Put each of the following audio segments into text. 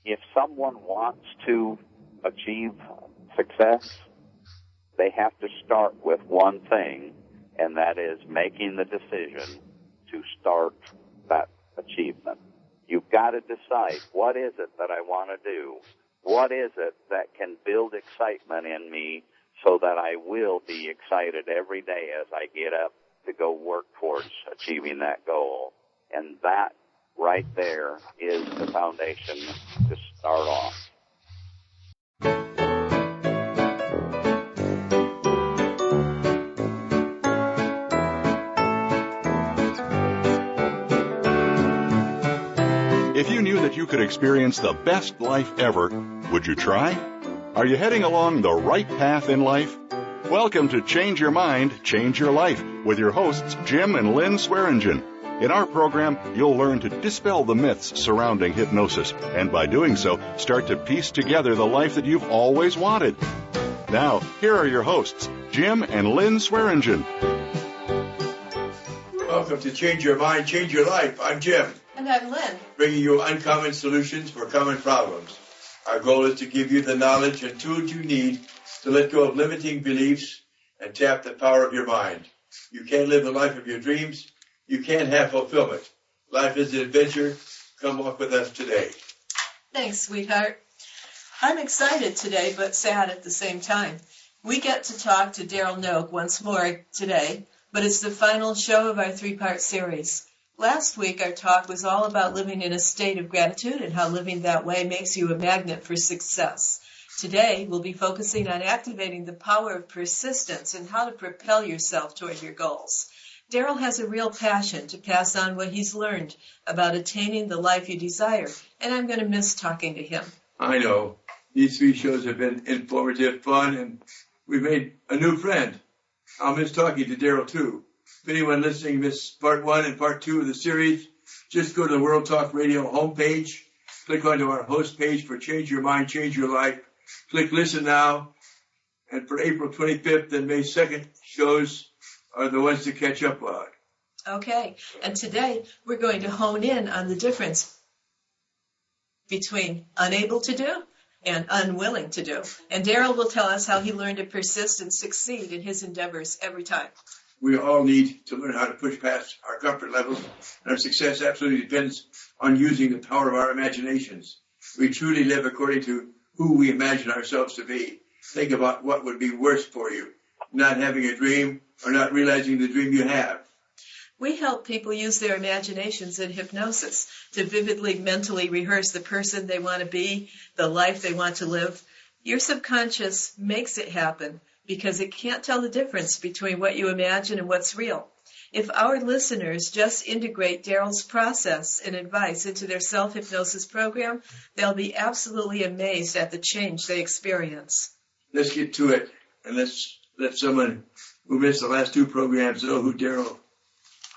if someone wants to achieve success, they have to start with one thing, and that is making the decision to start that achievement. You've got to decide, what is it that I want to do? What is it that can build excitement in me so that I will be excited every day as I get up to go work towards achieving that goal? And that right there is the foundation to start off. If you knew that you could experience the best life ever, would you try? Are you heading along the right path in life? Welcome to Change Your Mind, Change Your Life with your hosts, Jim and Lynn Swearingen. In our program, you'll learn to dispel the myths surrounding hypnosis, and by doing so, start to piece together the life that you've always wanted. Now, here are your hosts, Jim and Lynn Swearingen. Welcome to Change Your Mind, Change Your Life. I'm Jim. And I'm Lynn. Bringing you uncommon solutions for common problems. Our goal is to give you the knowledge and tools you need to let go of limiting beliefs and tap the power of your mind. You can't live the life of your dreams. You can't have fulfillment. Life is an adventure. Come walk with us today. Thanks, sweetheart. I'm excited today, but sad at the same time. We get to talk to Darryl Noak once more today, but it's the final show of our three-part series. Last week, our talk was all about living in a state of gratitude and how living that way makes you a magnet for success. Today, we'll be focusing on activating the power of persistence and how to propel yourself toward your goals. Darryl has a real passion to pass on what he's learned about attaining the life you desire, and I'm going to miss talking to him. I know. These three shows have been informative, fun, and we've made a new friend. I'll miss talking to Darryl, too. If anyone listening missed part 1 and part 2 of the series, just go to the World Talk Radio homepage, click onto our host page for Change Your Mind, Change Your Life, click Listen Now, and for April 25th and May 2nd shows are the ones to catch up on. Okay, and today we're going to hone in on the difference between unable to do and unwilling to do. And Darryl will tell us how he learned to persist and succeed in his endeavors every time. We all need to learn how to push past our comfort levels, and our success absolutely depends on using the power of our imaginations. We truly live according to who we imagine ourselves to be. Think about what would be worse for you, not having a dream or not realizing the dream you have. We help people use their imaginations in hypnosis to vividly mentally rehearse the person they want to be, the life they want to live. Your subconscious makes it happen because it can't tell the difference between what you imagine and what's real. If our listeners just integrate Darryl's process and advice into their self-hypnosis program, they'll be absolutely amazed at the change they experience. Let's get to it, and let's let someone who missed the last 2 programs know who Darryl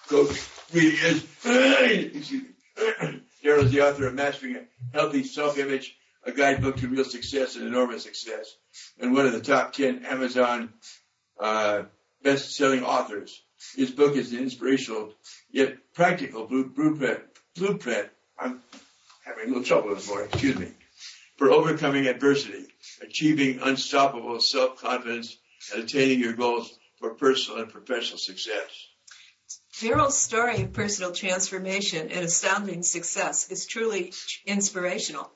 Coach really is. Excuse me. Darryl is the author of Mastering a Healthy Self-Image, a guidebook to real success and enormous success, and one of the top 10 Amazon best-selling authors. His book is an inspirational yet practical blueprint. I'm having a little trouble this morning, excuse me. For overcoming adversity, achieving unstoppable self-confidence, and attaining your goals for personal and professional success. Darryl's story of personal transformation and astounding success is truly inspirational.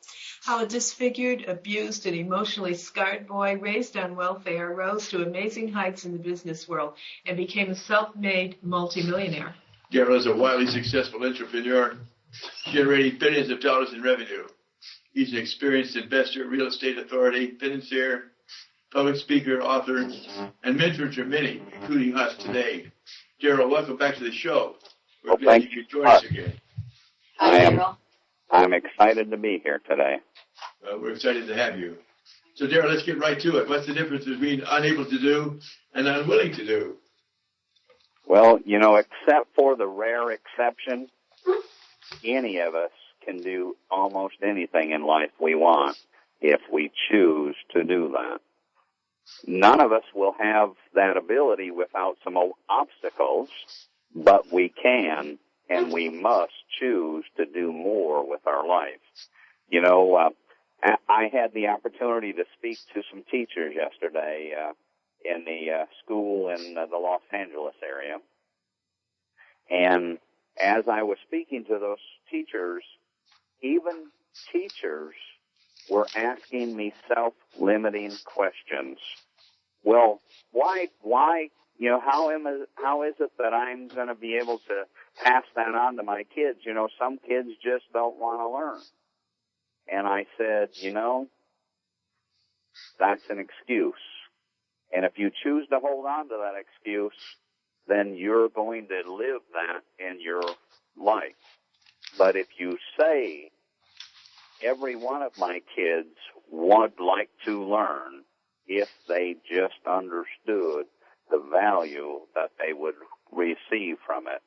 How a disfigured, abused, and emotionally scarred boy raised on welfare rose to amazing heights in the business world and became a self-made multimillionaire. Darryl is a wildly successful entrepreneur, generating billions of dollars in revenue. He's an experienced investor, real estate authority, financier, public speaker, author, and mentor to many, including us today. Darryl, welcome back to the show. We're glad you could join us again. Hi, Darryl. I'm excited to be here today. We're excited to have you. So, Darryl, let's get right to it. What's the difference between unable to do and unwilling to do? Well, except for the rare exception, any of us can do almost anything in life we want if we choose to do that. None of us will have that ability without some obstacles, but we can and we must choose to do more with our life. I had the opportunity to speak to some teachers yesterday in the school in the Los Angeles area. And as I was speaking to those teachers, even teachers were asking me self-limiting questions. Well, why, how is it that I'm going to be able to pass that on to my kids? Some kids just don't want to learn. And I said, that's an excuse. And if you choose to hold on to that excuse, then you're going to live that in your life. But if you say, every one of my kids would like to learn if they just understood the value that they would receive from it.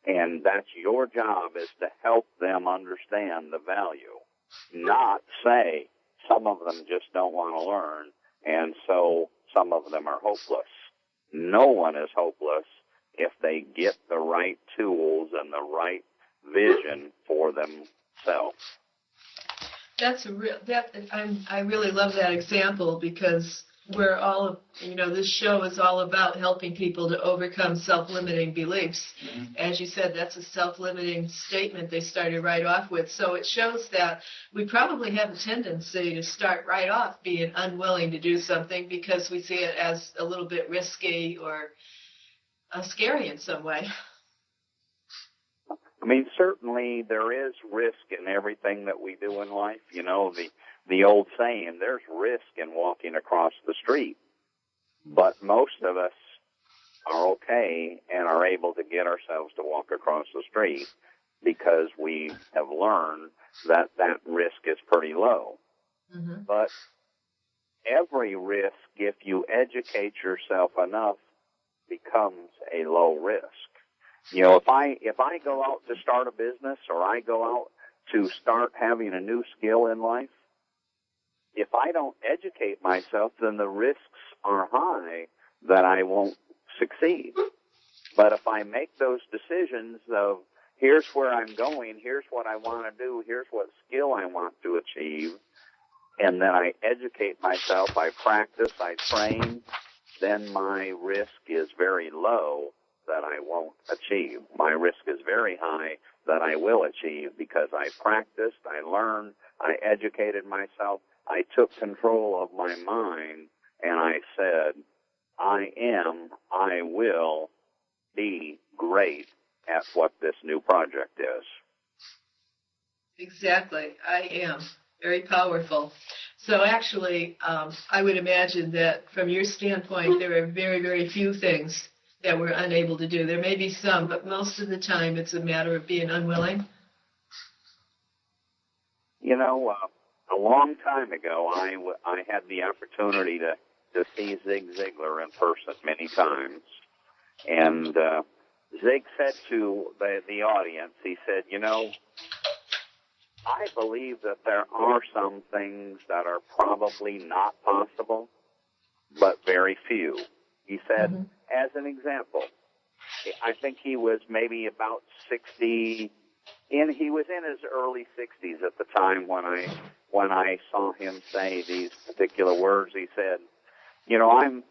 And that's your job, is to help them understand the value. Not say some of them just don't want to learn, and so some of them are hopeless. No one is hopeless if they get the right tools and the right vision for themselves. I really love that example, because we're all, this show is all about helping people to overcome self-limiting beliefs. Mm-hmm. As you said, that's a self-limiting statement they started right off with. So it shows that we probably have a tendency to start right off being unwilling to do something because we see it as a little bit risky or scary in some way. I mean, certainly there is risk in everything that we do in life. The old saying, there's risk in walking across the street. But most of us are okay and are able to get ourselves to walk across the street because we have learned that risk is pretty low. Mm-hmm. But every risk, if you educate yourself enough, becomes a low risk. If I go out to start a business, or I go out to start having a new skill in life, if I don't educate myself, then the risks are high that I won't succeed. But if I make those decisions of, here's where I'm going, here's what I want to do, here's what skill I want to achieve, and then I educate myself, I practice, I train, then my risk is very low that I won't achieve. My risk is very high that I will achieve, because I practiced, I learned, I educated myself, I took control of my mind, and I said, I will be great at what this new project is. Exactly. I am. Very powerful. So actually, I would imagine that from your standpoint, there are very, very few things that we're unable to do. There may be some, but most of the time it's a matter of being unwilling. A long time ago, I had the opportunity to see Zig Ziglar in person many times. And Zig said to the audience, he said, I believe that there are some things that are probably not possible, but very few. He said, mm-hmm. As an example, I think he was maybe about 60, and he was in his early 60s at the time when I saw him say these particular words. He said, I'm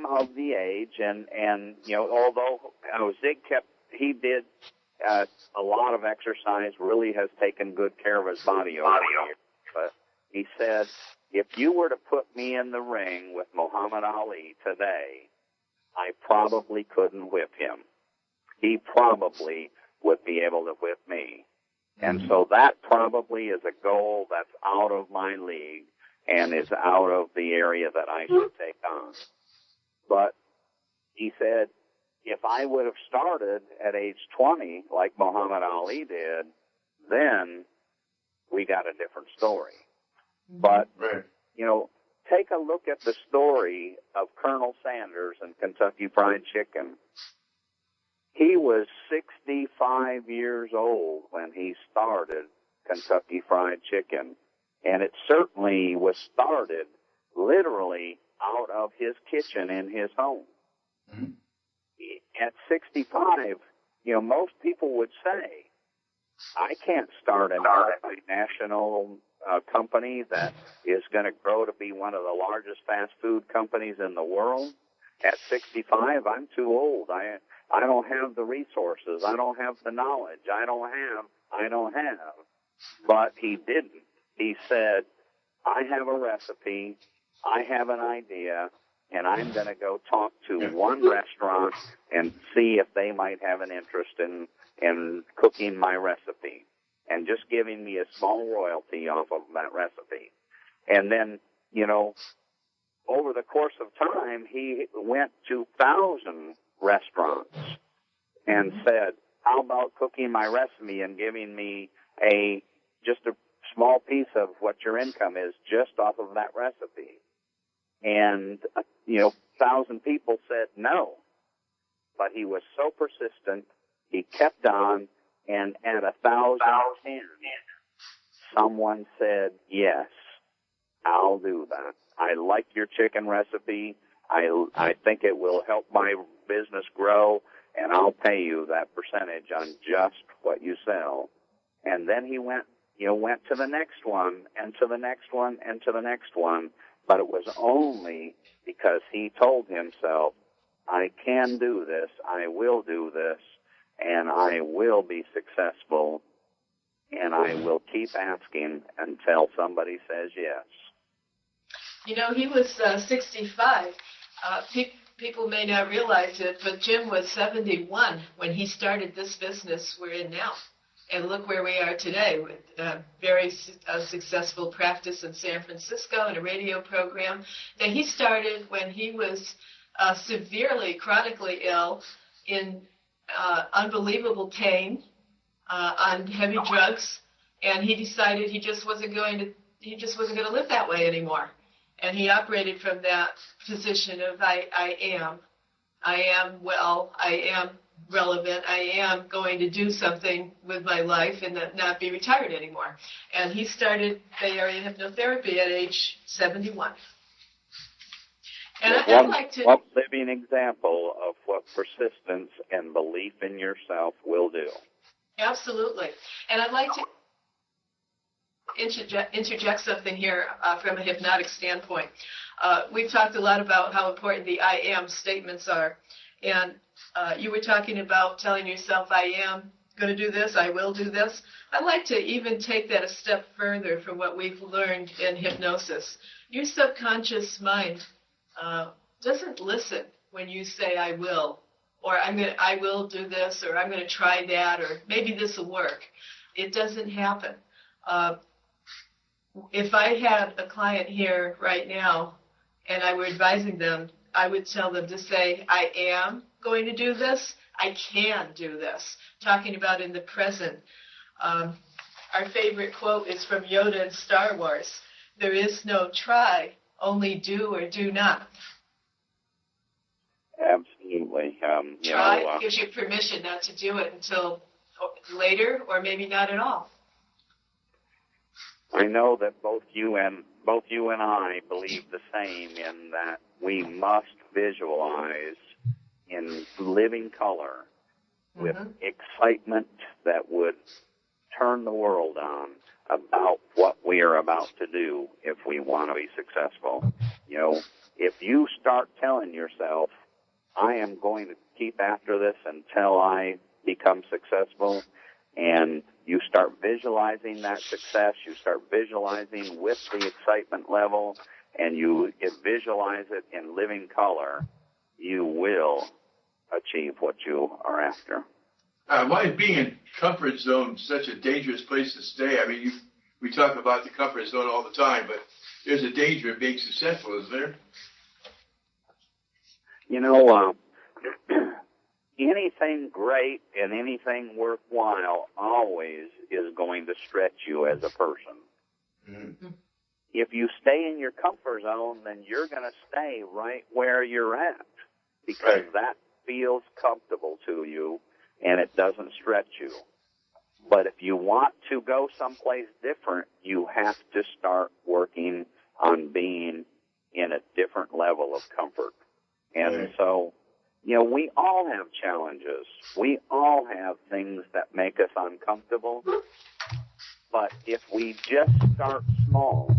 of the age, and although Zig did a lot of exercise, really has taken good care of his body over the years. But he said, if you were to put me in the ring with Muhammad Ali today, I probably couldn't whip him. He probably would be able to whip me. And so that probably is a goal that's out of my league and is out of the area that I should take on. But he said, if I would have started at age 20 like Muhammad Ali did, then we got a different story. But, take a look at the story of Colonel Sanders and Kentucky Fried Chicken. He was 65 years old when he started Kentucky Fried Chicken, and it certainly was started literally out of his kitchen in his home. Mm-hmm. At 65, most people would say, I can't start a national company that is going to grow to be one of the largest fast food companies in the world. At 65, I'm too old. I don't have the resources. I don't have the knowledge. I don't have. But he didn't. He said, I have a recipe. I have an idea. And I'm going to go talk to one restaurant and see if they might have an interest in cooking my recipe and just giving me a small royalty off of that recipe. And then, over the course of time, he went to 1,000 restaurants and said, how about cooking my recipe and giving me just a small piece of what your income is just off of that recipe? And, 1,000 people said no. But he was so persistent, he kept on, and at 1,010, someone said, yes, I'll do that. I like your chicken recipe. I think it will help my business grow, and I'll pay you that percentage on just what you sell. And then he went to the next one, and to the next one, and to the next one. But it was only because he told himself, I can do this, I will do this, and I will be successful, and I will keep asking until somebody says yes. He was 65. People may not realize it, but Jim was 71 when he started this business we're in now. And look where we are today with a very successful practice in San Francisco and a radio program that he started when he was severely, chronically ill in unbelievable pain on heavy drugs, and he decided he just wasn't going to live that way anymore. And he operated from that position of I am well, I am relevant, I am going to do something with my life and not be retired anymore. And he started Bay Area hypnotherapy at age 71. And I'd like to... One living example of what persistence and belief in yourself will do. Absolutely. And I'd like to interject something here from a hypnotic standpoint. We've talked a lot about how important the I am statements are. And you were talking about telling yourself, I am going to do this, I will do this. I'd like to even take that a step further from what we've learned in hypnosis. Your subconscious mind doesn't listen when you say I will, or I will do this, or I'm going to try that, or maybe this will work. It doesn't happen. If I had a client here right now and I were advising them, I would tell them to say, I am going to do this, I can do this, talking about in the present. Our favorite quote is from Yoda in Star Wars. There is no try, only do or do not. Absolutely. Try gives you permission not to do it until later, or maybe not at all. I know that both you and I believe the same in that we must visualize in living color with excitement that would turn the world on about what we are about to do if we want to be successful. If you start telling yourself, I am going to keep after this until I become successful, and you start visualizing that success, you start visualizing with the excitement level, and you visualize it in living color, you will achieve what you are after. Why is being in comfort zone such a dangerous place to stay? I mean, we talk about the comfort zone all the time, but there's a danger of being successful, isn't there? Anything great and anything worthwhile always is going to stretch you as a person. Mm-hmm. If you stay in your comfort zone, then you're going to stay right where you're at because that feels comfortable to you and it doesn't stretch you. But if you want to go someplace different, you have to start working on being in a different level of comfort. And so, we all have challenges. We all have things that make us uncomfortable. But if we just start small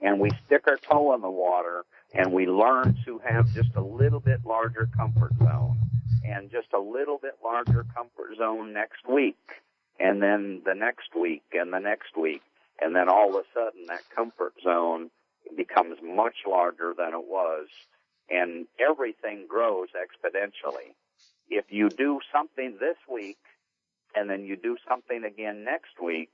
and we stick our toe in the water and we learn to have just a little bit larger comfort zone and just a little bit larger comfort zone next week, and then the next week and the next week, and then all of a sudden that comfort zone becomes much larger than it was, and everything grows exponentially. If you do something this week and then you do something again next week,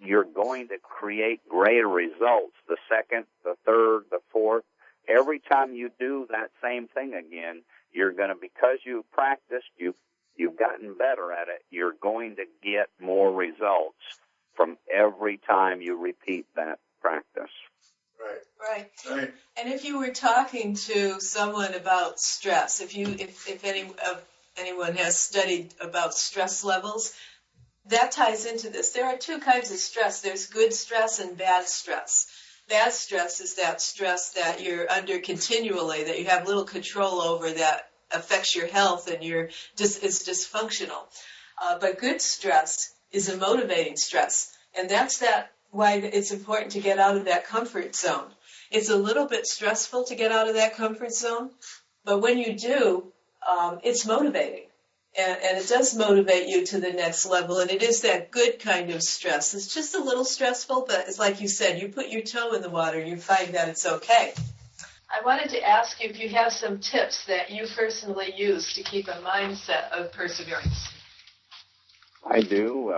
you're going to create greater results the second, the third, the fourth. Every time you do that same thing again, you're going to, because you've practiced, you've gotten better at it, you're going to get more results from every time you repeat that practice. Right. And if you were talking to someone about stress, if anyone has studied about stress levels, that ties into this. There are two kinds of stress. There's good stress and bad stress. Bad stress is that stress that you're under continually, that you have little control over, that affects your health and is dysfunctional. But good stress is a motivating stress, and that's why it's important to get out of that comfort zone. It's a little bit stressful to get out of that comfort zone, but when you do, it's motivating. And it does motivate you to the next level, and it is that good kind of stress. It's just a little stressful, but it's like you said, you put your toe in the water, you find that it's okay. I wanted to ask you if you have some tips that you personally use to keep a mindset of perseverance. I do.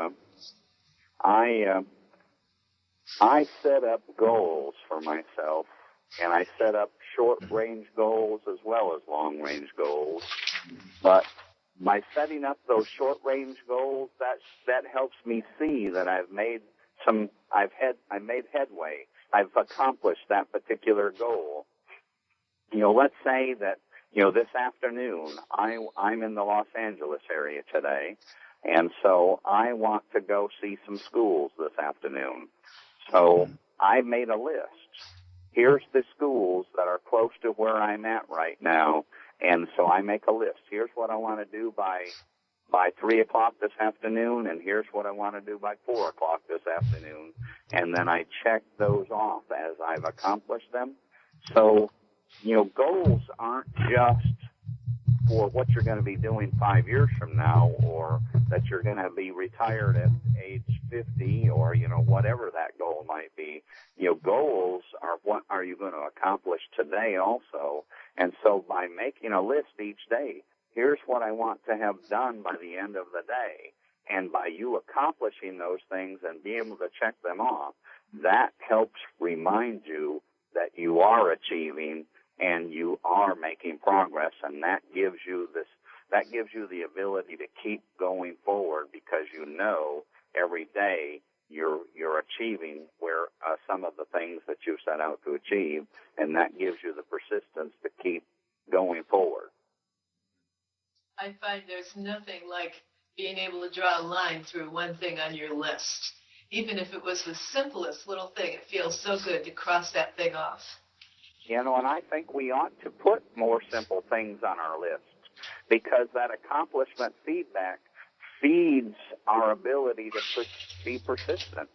I set up goals for myself, and I set up short-range goals as well as long-range goals. But by setting up those short-range goals, that helps me see that I made headway. I've accomplished that particular goal. Let's say that, this afternoon, I'm in the Los Angeles area today, and so I want to go see some schools this afternoon. So I made a list. Here's the schools that are close to where I'm at right now, and so I make a list. Here's what I want to do by 3 o'clock this afternoon, and here's what I want to do by 4 o'clock this afternoon, and then I check those off as I've accomplished them. So, goals aren't just for what you're going to be doing 5 years from now, or that you're going to be retired at age 50, or, whatever that goal might be. Goals are what are you going to accomplish today also. And so by making a list each day, here's what I want to have done by the end of the day. And by you accomplishing those things and being able to check them off, that helps remind you that you are achieving and you are making progress, and that gives you the ability to keep going forward, because every day you're achieving where some of the things that you set out to achieve, and that gives you the persistence to keep going forward. I find there's nothing like being able to draw a line through one thing on your list. Even if it was the simplest little thing, it feels so good to cross that thing off. And I think we ought to put more simple things on our list, because that accomplishment feedback feeds our ability to be persistent.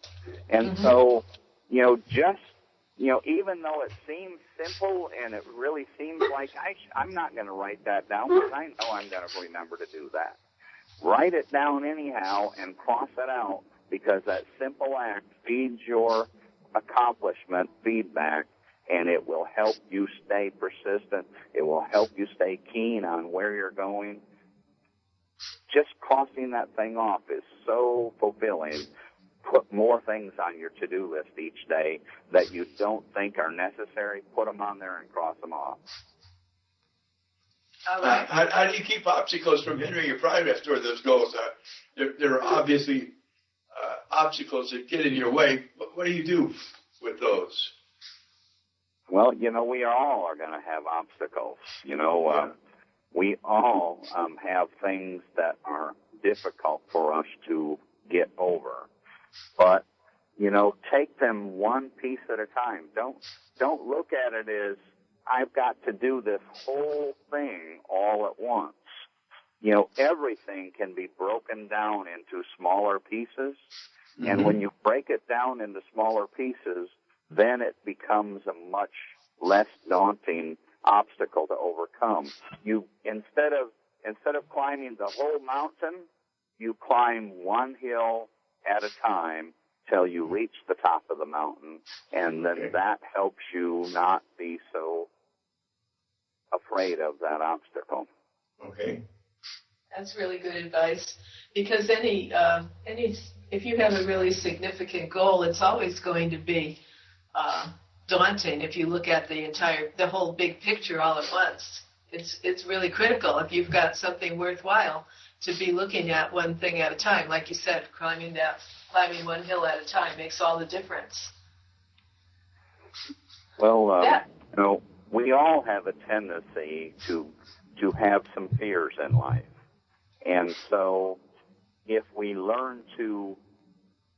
And so, even though it seems simple and it really seems like I'm not going to write that down, because I know I'm going to remember to do that. Write it down anyhow and cross it out, because that simple act feeds your accomplishment feedback, and it will help you stay persistent. It will help you stay keen on where you're going. Just crossing that thing off is so fulfilling. Put more things on your to-do list each day that you don't think are necessary. Put them on there and cross them off. How do you keep obstacles from hindering your progress toward those goals? There are obviously obstacles that get in your way. What do you do with those? Well, we all are going to have obstacles. We all have things that are difficult for us to get over. But, take them one piece at a time. Don't look at it as I've got to do this whole thing all at once. Everything can be broken down into smaller pieces, Mm-hmm. And when you break it down into smaller pieces, then it becomes a much less daunting obstacle to overcome. You instead of climbing the whole mountain, you climb one hill at a time till you reach the top of the mountain, and then that helps you not be so afraid of that obstacle. Okay. That's really good advice, because if you have a really significant goal, it's always going to be daunting if you look at the whole big picture all at once. It's really critical if you've got something worthwhile to be looking at one thing at a time. Like you said, climbing one hill at a time makes all the difference. Well, we all have a tendency to have some fears in life. And so if we learn to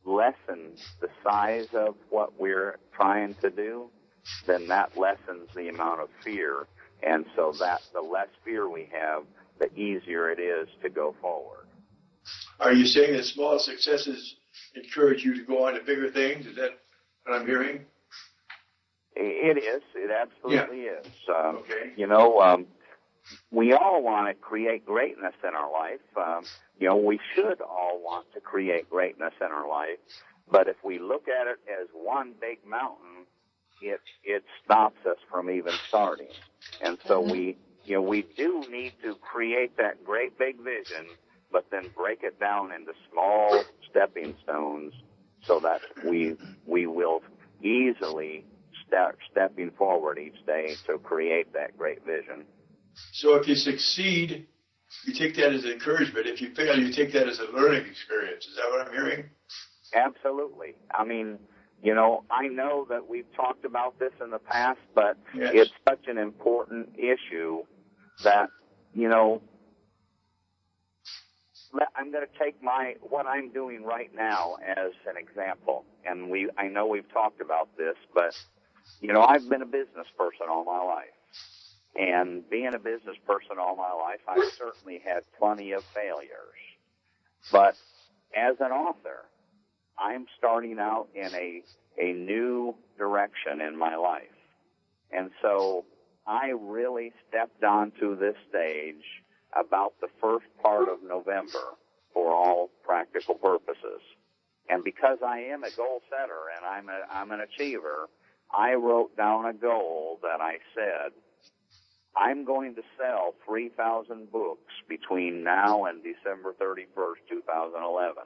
lessen the size of what we're trying to do, then that lessens the amount of fear. And so that the less fear we have, the easier it is to go forward. Are you saying that small successes encourage you to go on to bigger things? Is that what I'm hearing? It is. It absolutely is. Okay. We all want to create greatness in our life. We should all want to create greatness in our life. But if we look at it as one big mountain, it stops us from even starting. And so we do need to create that great big vision, but then break it down into small stepping stones so that we will easily start stepping forward each day to create that great vision. So if you succeed, you take that as encouragement. If you fail, you take that as a learning experience. Is that what I'm hearing? Absolutely. I mean, I know that we've talked about this in the past, but yes, it's such an important issue that, I'm going to take what I'm doing right now as an example. And I know we've talked about this, but, I've been a business person all my life. And being a business person all my life, I've certainly had plenty of failures. But as an author, I'm starting out in a new direction in my life. And so I really stepped onto this stage about the first part of November for all practical purposes. And because I am a goal setter and I'm an achiever, I wrote down a goal that I said, I'm going to sell 3,000 books between now and December 31st, 2011.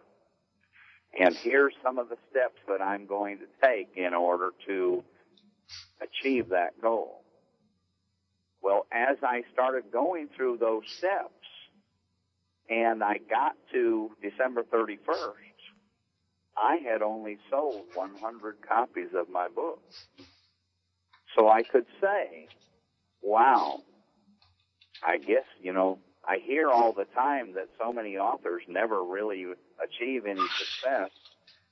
And here's some of the steps that I'm going to take in order to achieve that goal. Well, as I started going through those steps and I got to December 31st, I had only sold 100 copies of my book. So I could say, wow, I guess, I hear all the time that so many authors never really achieve any success.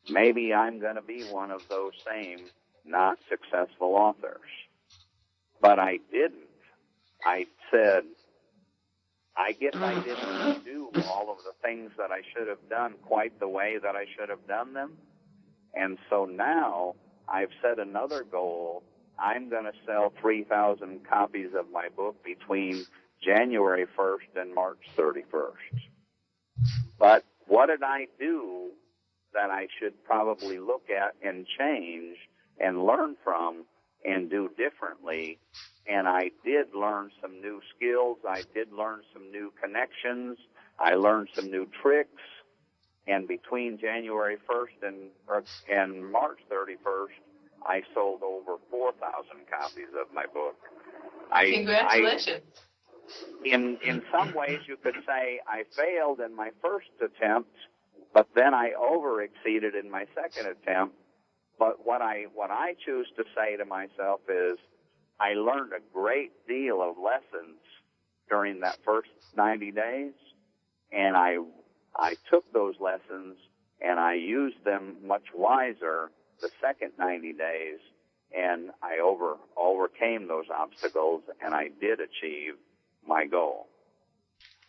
Maybe I'm going to be one of those same not successful authors. But I didn't. I said, I guess I didn't do all of the things that I should have done quite the way that I should have done them. And so now I've set another goal. I'm going to sell 3,000 copies of my book between January 1st and March 31st. But what did I do that I should probably look at and change and learn from and do differently? And I did learn some new skills. I did learn some new connections. I learned some new tricks. And between January 1st and March 31st, I sold over 4,000 copies of my book. Congratulations. In some ways, you could say I failed in my first attempt, but then I over-exceeded in my second attempt. But what I choose to say to myself is I learned a great deal of lessons during that first 90 days, and I took those lessons and I used them much wiser the second 90 days, and I overcame those obstacles, and I did achieve my goal.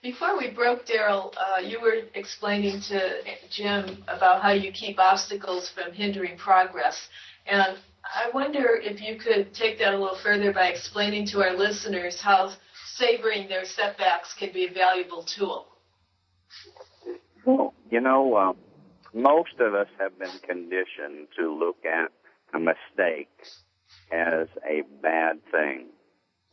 Before we broke, Darryl, you were explaining to Jim about how you keep obstacles from hindering progress. And I wonder if you could take that a little further by explaining to our listeners how savoring their setbacks can be a valuable tool. Well, most of us have been conditioned to look at a mistake as a bad thing.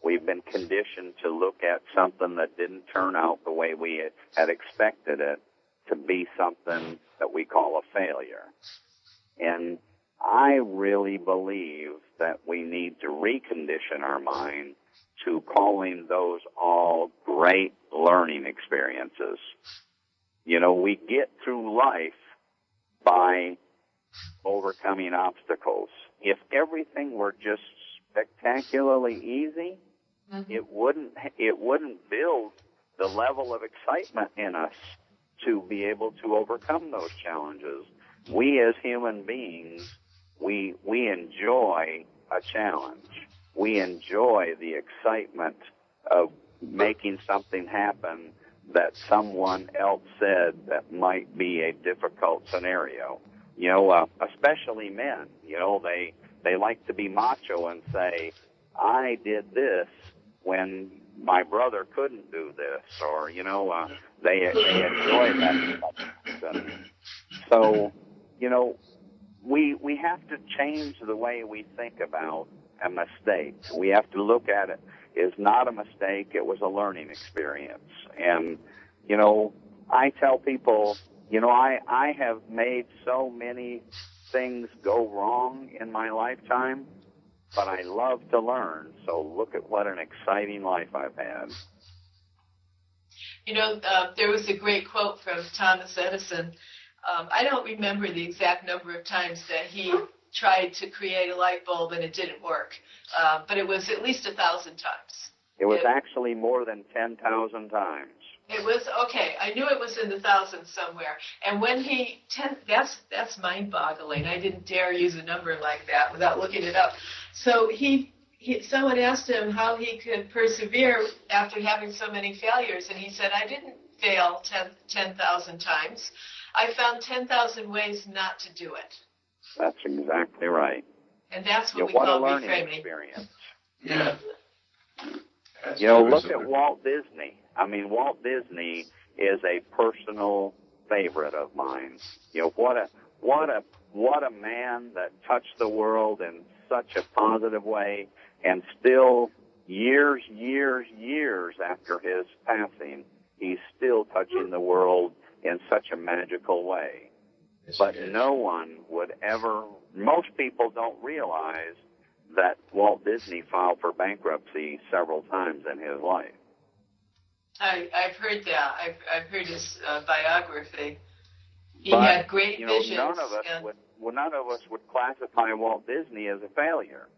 We've been conditioned to look at something that didn't turn out the way we had expected it to be something that we call a failure. And I really believe that we need to recondition our mind to calling those all great learning experiences. We get through life by overcoming obstacles. If everything were just spectacularly easy, it wouldn't build the level of excitement in us to be able to overcome those challenges. We as human beings, we enjoy a challenge. We enjoy the excitement of making something happen that someone else said that might be a difficult scenario. Especially men, they like to be macho and say, I did this when my brother couldn't do this, or, they enjoy that. So, we have to change the way we think about a mistake. We have to look at it as not a mistake, it was a learning experience. And, I tell people, I have made so many things go wrong in my lifetime, but I love to learn. So look at what an exciting life I've had. There was a great quote from Thomas Edison. I don't remember the exact number of times that he tried to create a light bulb and it didn't work, but it was at least 1,000 times. It was actually more than 10,000 times. It was, okay, I knew it was in the thousands somewhere. And when that's mind-boggling. I didn't dare use a number like that without looking it up. So someone asked him how he could persevere after having so many failures, and he said, I didn't fail 10,000 times. I found 10,000 ways not to do it. That's exactly right. And that's what we call reframing. What a learning experience. Yeah. Look at Walt Disney. Walt Disney is a personal favorite of mine. What a man that touched the world in such a positive way, and still years after his passing, he's still touching the world in such a magical way. Yes, but no one would ever, most people don't realize that Walt Disney filed for bankruptcy several times in his life. I've heard that. I've heard his biography. He had great visions. None of us would classify Walt Disney as a failure.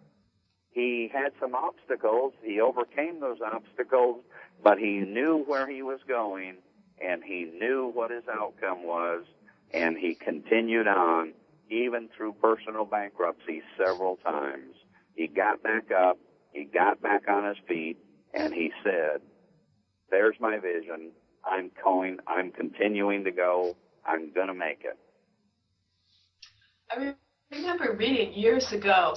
He had some obstacles. He overcame those obstacles, but he knew where he was going, and he knew what his outcome was, and he continued on, even through personal bankruptcy several times. He got back up, he got back on his feet, and he said, there's my vision. I'm continuing to go. I'm going to make it. I remember reading years ago,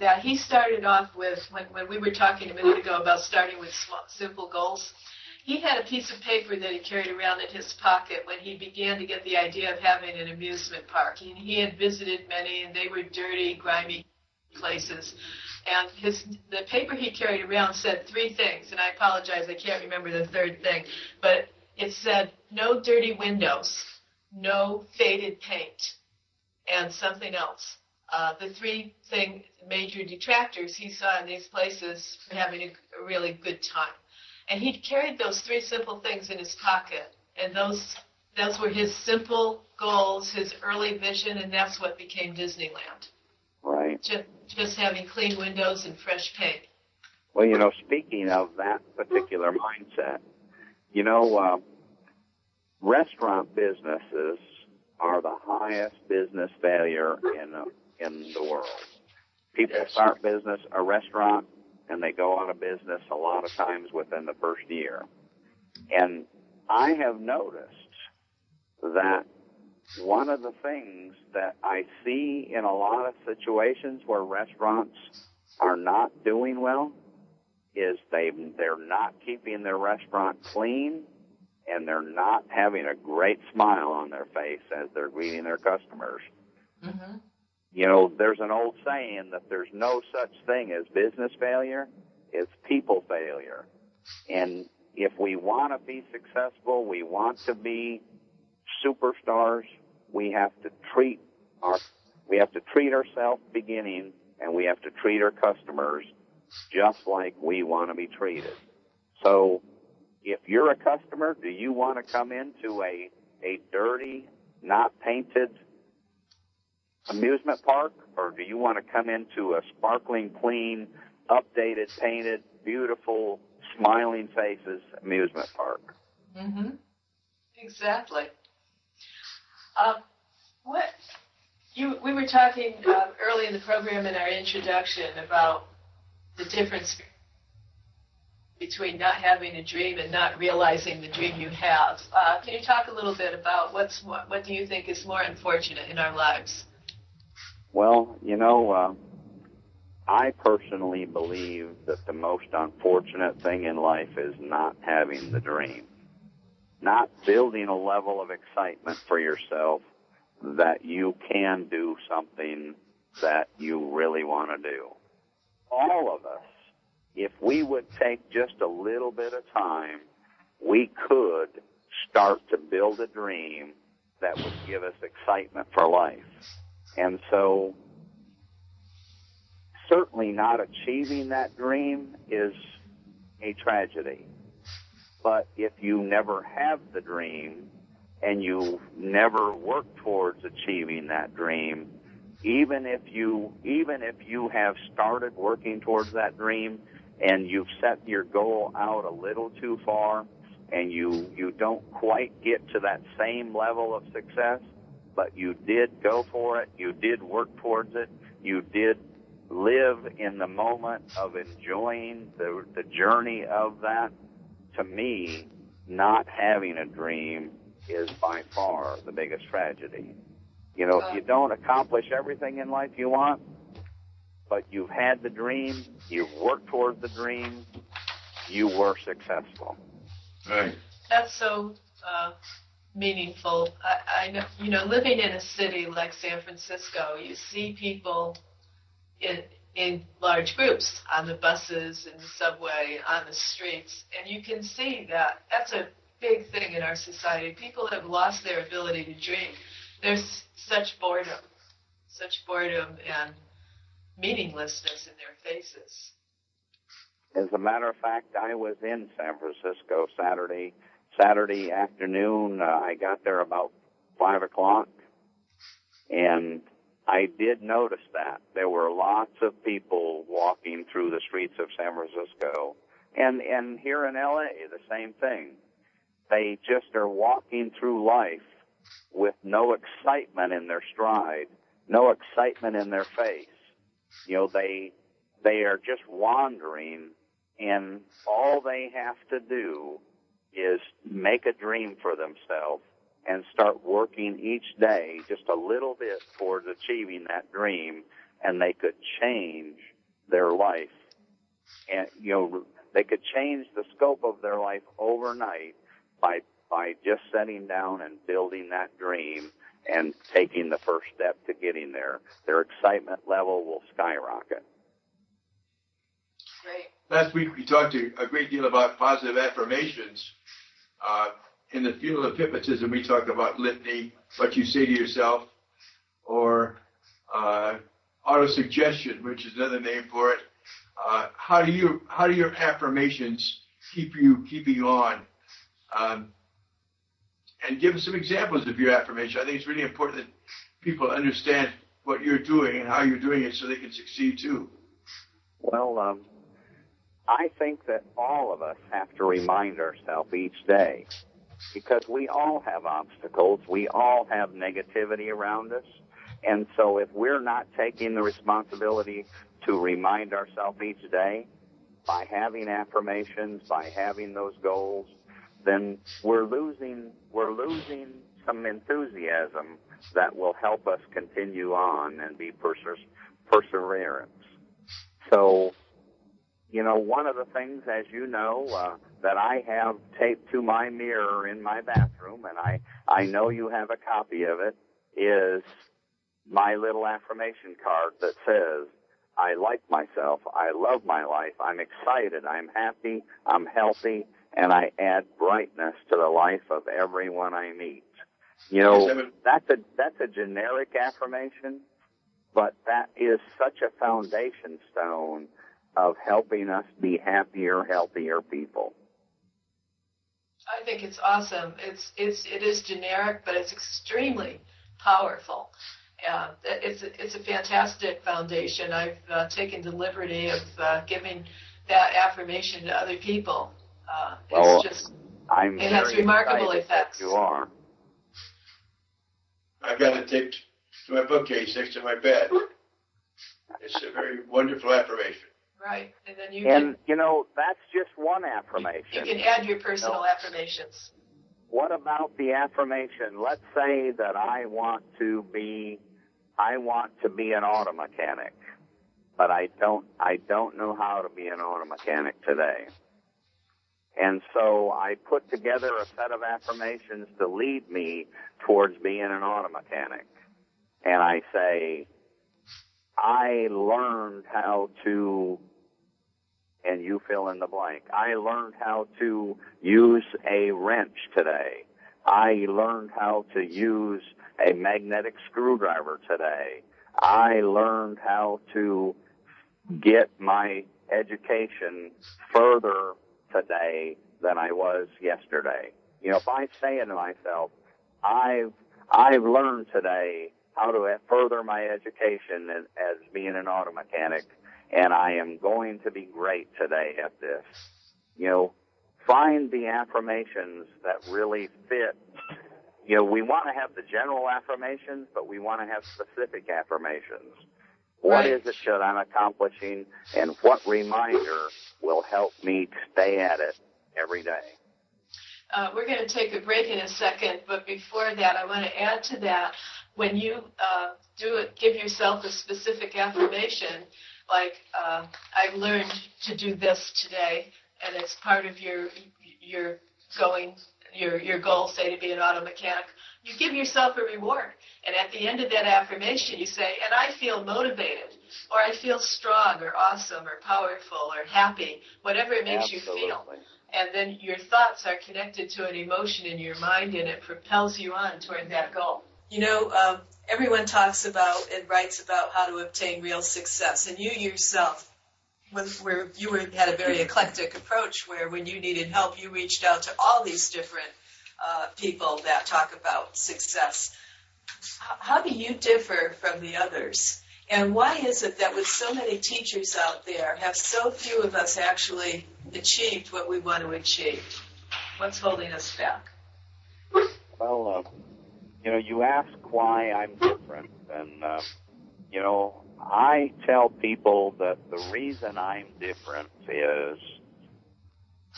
that he started off with, when we were talking a minute ago about starting with simple goals, he had a piece of paper that he carried around in his pocket when he began to get the idea of having an amusement park. He had visited many, and they were dirty, grimy places. And the paper he carried around said 3 things, and I apologize, I can't remember the third thing, but it said no dirty windows, no faded paint, and something else. The 3 major detractors he saw in these places for having a really good time. And he carried those 3 simple things in his pocket, and those were his simple goals, his early vision, and that's what became Disneyland. Right. Just having clean windows and fresh paint. Well, speaking of that particular mindset, restaurant businesses are the highest business failure in the world. People start a restaurant, and they go out of business a lot of times within the first year. And I have noticed that one of the things that I see in a lot of situations where restaurants are not doing well is they're not keeping their restaurant clean, and they're not having a great smile on their face as they're greeting their customers. Mm-hmm. You know, there's an old saying that there's no such thing as business failure. It's people failure. And if we want to be successful, we want to be superstars, we have to treat ourselves beginning, and we have to treat our customers just like we want to be treated. So if you're a customer, do you want to come into a dirty, not painted amusement park, or do you want to come into a sparkling, clean, updated, painted, beautiful, smiling faces amusement park? Mm-hmm. Exactly. We were talking early in the program in our introduction about the difference between not having a dream and not realizing the dream you have. Can you talk a little bit about what do you think is more unfortunate in our lives? Well, you know, I personally believe that the most unfortunate thing in life is not having the dream, not building a level of excitement for yourself that you can do something that you really want to do. All of us, if we would take just a little bit of time, we could start to build a dream that would give us excitement for life. And so certainly not achieving that dream is a tragedy. But if you never have the dream and you never work towards achieving that dream, even if you have started working towards that dream and you've set your goal out a little too far and you don't quite get to that same level of success, but you did go for it, you did work towards it, you did live in the moment of enjoying the journey of that, to me, not having a dream is by far the biggest tragedy. You know, if you don't accomplish everything in life you want, but you've had the dream, you've worked towards the dream, you were successful. Right. That's so meaningful. I know, you know, living in a city like San Francisco, you see people in large groups on the buses, in the subway, on the streets, and you can see that that's a big thing in our society. People have lost their ability to dream. There's such boredom and meaninglessness in their faces. As a matter of fact, I was in San Francisco Saturday afternoon. I got there about 5 o'clock, and I did notice that there were lots of people walking through the streets of San Francisco, and here in L.A., the same thing. They just are walking through life with no excitement in their stride, no excitement in their face. You know, they are just wandering, and all they have to do is make a dream for themselves and start working each day just a little bit towards achieving that dream, and they could change their life. And, you know, they could change the scope of their life overnight by just sitting down and building that dream and taking the first step to getting there. Their excitement level will skyrocket. Great. Last week we talked a great deal about positive affirmations. In the field of hypnotism, we talk about litany, what you say to yourself, or auto-suggestion, which is another name for it. How do your affirmations keeping on? And give us some examples of your affirmation. I think it's really important that people understand what you're doing and how you're doing it so they can succeed too. Well, I think that all of us have to remind ourselves each day, because we all have obstacles, we all have negativity around us, and so if we're not taking the responsibility to remind ourselves each day by having affirmations, by having those goals, then we're losing some enthusiasm that will help us continue on and be perseverance. So, one of the things, as you know, that I have taped to my mirror in my bathroom, and I know you have a copy of it, is my little affirmation card that says, I like myself, I love my life, I'm excited, I'm happy, I'm healthy, and I add brightness to the life of everyone I meet. That's a generic affirmation, but that is such a foundation stone of helping us be happier, healthier people. I think it's awesome. It is generic, but it's extremely powerful. It's a fantastic foundation. I've taken the liberty of giving that affirmation to other people. It has remarkable effects. You are. I've got it taped to my bookcase next to my bed. It's a very wonderful affirmation. Right, and then that's just one affirmation. You can add your personal affirmations. What about the affirmation? Let's say that I want to be an auto mechanic, but I don't know how to be an auto mechanic today. And so I put together a set of affirmations to lead me towards being an auto mechanic. And I say, I learned how to, and you fill in the blank. I learned how to use a wrench today. I learned how to use a magnetic screwdriver today. I learned how to get my education further today than I was yesterday. If I say to myself, I've learned today how to further my education as being an auto mechanic, and I am going to be great today at this. Find the affirmations that really fit. We want to have the general affirmations, but we want to have specific affirmations. What is it that I'm accomplishing, and what reminder will help me stay at it every day? We're going to take a break in a second, but before that, I want to add to that, when you give yourself a specific affirmation, like I learned to do this today, and it's part of your goal, say, to be an auto mechanic, you give yourself a reward. And at the end of that affirmation, you say, and I feel motivated, or I feel strong, or awesome, or powerful, or happy, whatever it makes you feel. And then your thoughts are connected to an emotion in your mind, and it propels you on toward that goal. Everyone talks about and writes about how to obtain real success. And you yourself, had a very eclectic approach where when you needed help, you reached out to all these different people that talk about success. How do you differ from the others? And why is it that with so many teachers out there, have so few of us actually achieved what we want to achieve? What's holding us back? Well, you ask why I'm different, and, I tell people that the reason I'm different is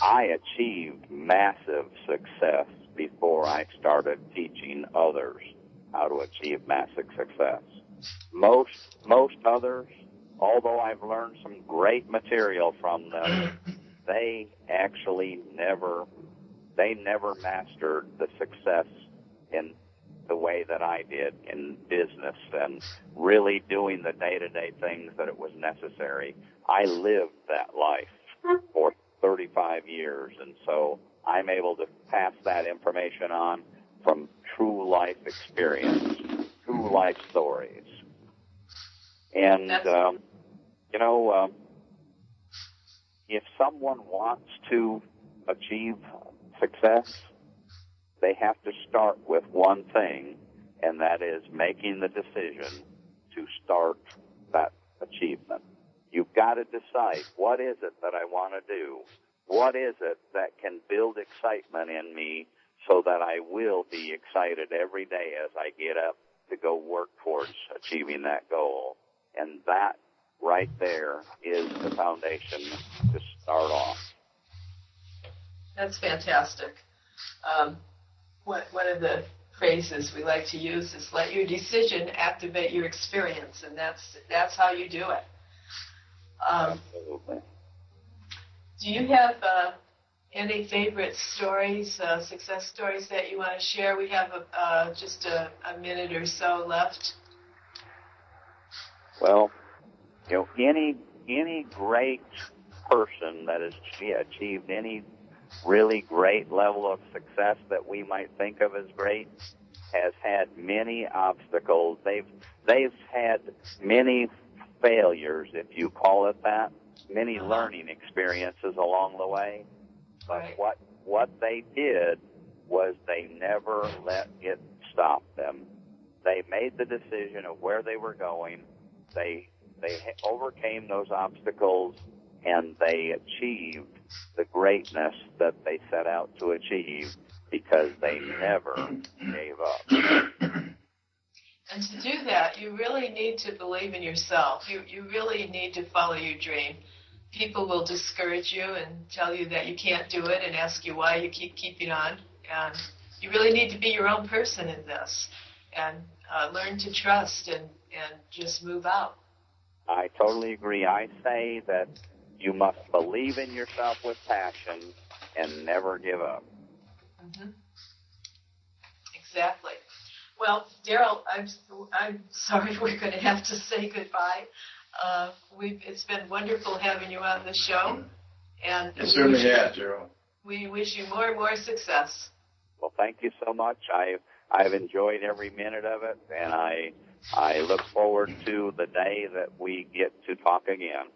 I achieved massive success before I started teaching others how to achieve massive success. Most others, although I've learned some great material from them, they actually never mastered the success in the way that I did in business and really doing the day-to-day things that it was necessary. I lived that life for 35 years, and so I'm able to pass that information on from true life experience, true life stories. And, if someone wants to achieve success, they have to start with one thing, and that is making the decision to start that achievement. You've got to decide, what is it that I want to do? What is it that can build excitement in me so that I will be excited every day as I get up to go work towards achieving that goal? And that right there is the foundation to start off. That's fantastic. One of the phrases we like to use is let your decision activate your experience, and that's how you do it. Absolutely. Do you have any favorite stories, success stories that you want to share? We have just a minute or so left. Well, any great person that has achieved any really great level of success that we might think of as great has had many obstacles. They've had many failures, if you call it that, many learning experiences along the way. But what they did was they never let it stop them. They made the decision of where they were going. They overcame those obstacles, and they achieved the greatness that they set out to achieve because they never gave up. And to do that, you really need to believe in yourself. You really need to follow your dream. People will discourage you and tell you that you can't do it and ask you why you keep keeping on. And you really need to be your own person in this and learn to trust and just move out. I totally agree. I say that you must believe in yourself with passion and never give up. Mm-hmm. Exactly. Well, Darryl, I'm sorry we're going to have to say goodbye. It's been wonderful having you on the show, and it certainly has, Darryl. We wish you more and more success. Well, thank you so much. I've enjoyed every minute of it, and I look forward to the day that we get to talk again.